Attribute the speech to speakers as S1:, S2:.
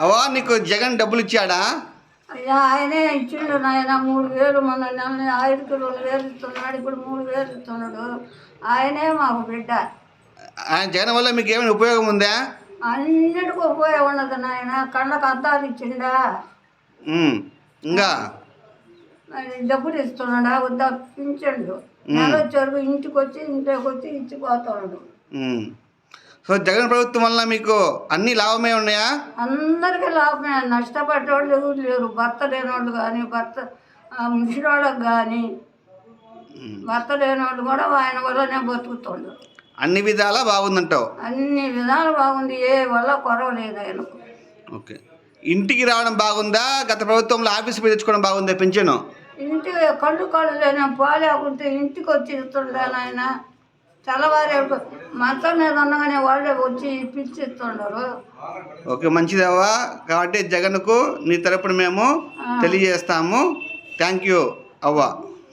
S1: అవా నీకు జగన్ డబ్బులు ఇచ్చాడా?
S2: అయ్యా ఆయనే ఇచ్చిండు నాయన 3000 మొన్న నెల 5కి 2000 ఇస్తున్నాడు, ఇప్పుడు 3000 ఇస్తున్నాడు. ఆయనే మాకు బిడ్డ.
S1: ఆయన జగన్ వల్ల మీకు ఏమైనా ఉపయోగం ఉందా?
S2: అన్నిటికీ ఉపయోగం ఉన్నది నాయన. కళ్ళకు అద్దాలు ఇచ్చిండా,
S1: ఇంకా
S2: డబ్బులు ఇస్తున్నాడా, వద్దా పింఛండు. నెల వచ్చేవరకు ఇంటికి వచ్చి ఇచ్చిపోతున్నాడు.
S1: సో జగన్ ప్రభుత్వం వల్ల మీకు అన్ని లాభమే ఉన్నాయా?
S2: అందరికీ లాభమే. నష్టపడ్డవాళ్ళు ఎవరు లేరు. భర్త లేనివాళ్ళు కానీ, ముసలివాళ్ళకి కానీ, భర్త లేనివాళ్ళు కూడా ఆయన వల్లనే బతుకుతుండ్రు.
S1: అన్ని విధాలా బాగుందంటావు?
S2: అన్ని విధాలు బాగుంది, ఏ వల్ల కొరవలేదు ఆయనకు.
S1: ఓకే. ఇంటికి రావడం బాగుందా? గత ప్రభుత్వంలో ఆఫీస్ మీద తెచ్చుకోవడం బాగుందా పెన్షన్?
S2: ఇంటికి కళ్ళు లేని పోలేకుంటే ఇంటికి వచ్చి ఇస్తుండే ఆయన. తెల్లవారి మంచం మీద ఉండగానే వాళ్ళే వచ్చి పిలిచిస్తుండరు.
S1: ఓకే, మంచిదవ్వా. కాబట్టి జగన్కు నీ తరపున మేము తెలియజేస్తాము. థ్యాంక్ యూ అవ్వ.